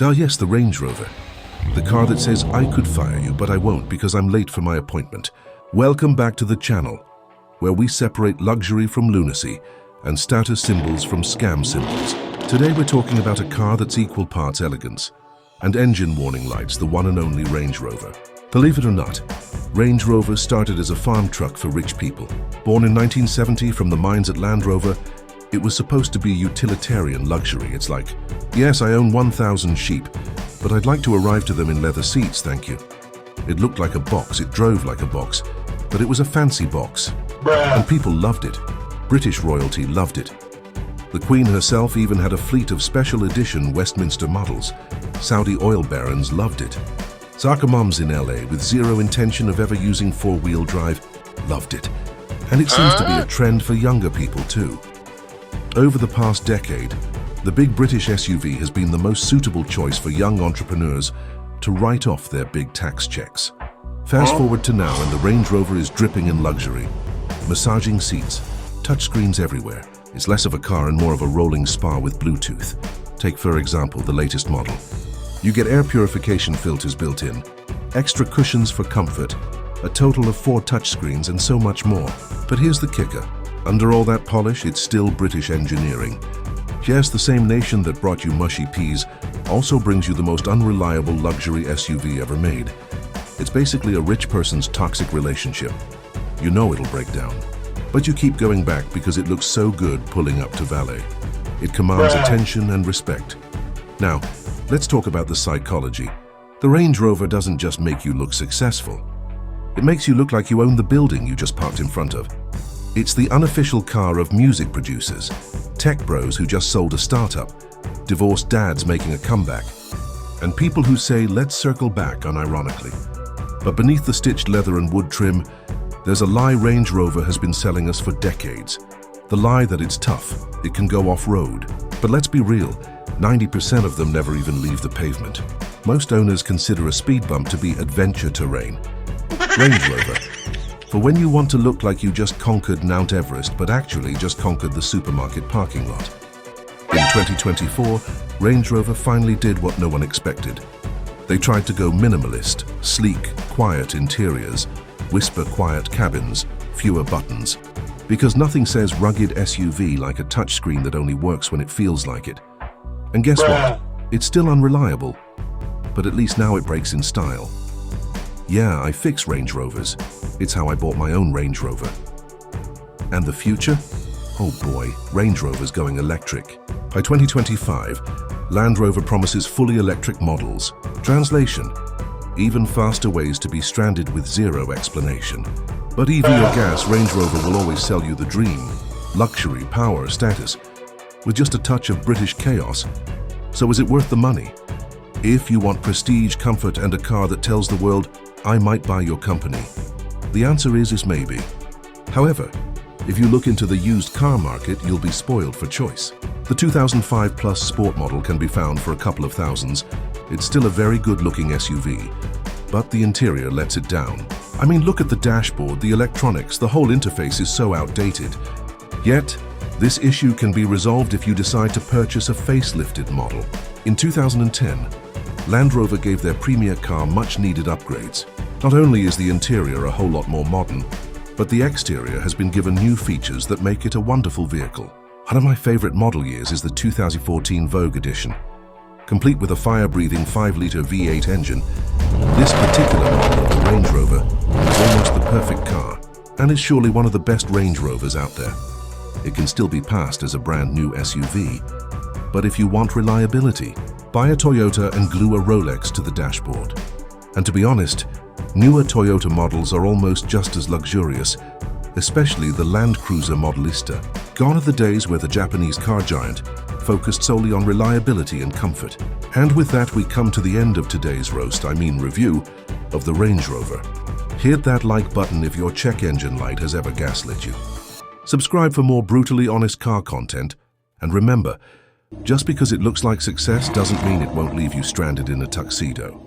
Ah yes, the Range Rover. The car that says I could fire you, but I won't because I'm late for my appointment. Welcome back to the channel, where we separate luxury from lunacy and status symbols from scam symbols. Today we're talking about a car that's equal parts elegance and engine warning lights, the one and only Range Rover. Believe it or not, Range Rover started as a farm truck for rich people. Born in 1970 from the mines at Land Rover, it was supposed to be utilitarian luxury. It's like, yes, I own 1,000 sheep, but I'd like to arrive to them in leather seats, thank you. It looked like a box, it drove like a box, but it was a fancy box. And people loved it. British royalty loved it. The Queen herself even had a fleet of special edition Westminster models. Saudi oil barons loved it. Soccer moms in LA with zero intention of ever using four-wheel drive loved it. And it seems to be a trend for younger people too. Over the past decade, the big British SUV has been the most suitable choice for young entrepreneurs to write off their big tax checks. Fast forward to now and the Range Rover is dripping in luxury. Massaging seats, touchscreens everywhere. It's less of a car and more of a rolling spa with Bluetooth. Take, for example, the latest model. You get air purification filters built in, extra cushions for comfort, a total of 4 touchscreens and so much more. But here's the kicker. Under all that polish, it's still British engineering. Yes, the same nation that brought you mushy peas also brings you the most unreliable luxury SUV ever made. It's basically a rich person's toxic relationship. You know it'll break down, but you keep going back because it looks so good pulling up to valet. It commands attention and respect. Now, let's talk about the psychology. The Range Rover doesn't just make you look successful. It makes you look like you own the building you just parked in front of. It's the unofficial car of music producers, tech bros who just sold a startup, divorced dads making a comeback, and people who say, let's circle back unironically. But beneath the stitched leather and wood trim, there's a lie Range Rover has been selling us for decades. The lie that it's tough, it can go off-road. But let's be real, 90% of them never even leave the pavement. Most owners consider a speed bump to be adventure terrain. Range Rover. For when you want to look like you just conquered Mount Everest but actually just conquered the supermarket parking lot. In 2024, Range Rover finally did what no one expected. They tried to go minimalist, sleek, quiet interiors, whisper quiet cabins, fewer buttons. Because nothing says rugged SUV like a touchscreen that only works when it feels like it. And guess what? It's still unreliable, but at least now it breaks in style. Yeah, I fix Range Rovers. It's how I bought my own Range Rover. And the future? Oh boy, Range Rover's going electric. By 2025, Land Rover promises fully electric models. Translation: even faster ways to be stranded with zero explanation. But EV or gas, Range Rover will always sell you the dream. Luxury, power, status, with just a touch of British chaos. So is it worth the money? If you want prestige, comfort, and a car that tells the world, I might buy your company, the answer is maybe. However, if you look into the used car market, you'll be spoiled for choice. The 2005 Plus Sport model can be found for a couple of thousands. It's still a very good-looking SUV, but the interior lets it down. I mean, look at the dashboard, the electronics, the whole interface is so outdated. Yet, this issue can be resolved if you decide to purchase a facelifted model. In 2010, Land Rover gave their premier car much-needed upgrades. Not only is the interior a whole lot more modern, but the exterior has been given new features that make it a wonderful vehicle. One of my favorite model years is the 2014 Vogue edition. Complete with a fire-breathing 5-liter V8 engine, this particular model of the Range Rover is almost the perfect car, and is surely one of the best Range Rovers out there. It can still be passed as a brand new SUV, but if you want reliability, buy a Toyota and glue a Rolex to the dashboard. And to be honest, newer Toyota models are almost just as luxurious, especially the Land Cruiser Modelista. Gone are the days where the Japanese car giant focused solely on reliability and comfort. And with that, we come to the end of today's review of the Range Rover. Hit that like button if your check engine light has ever gaslit you. Subscribe for more brutally honest car content, and remember, just because it looks like success doesn't mean it won't leave you stranded in a tuxedo.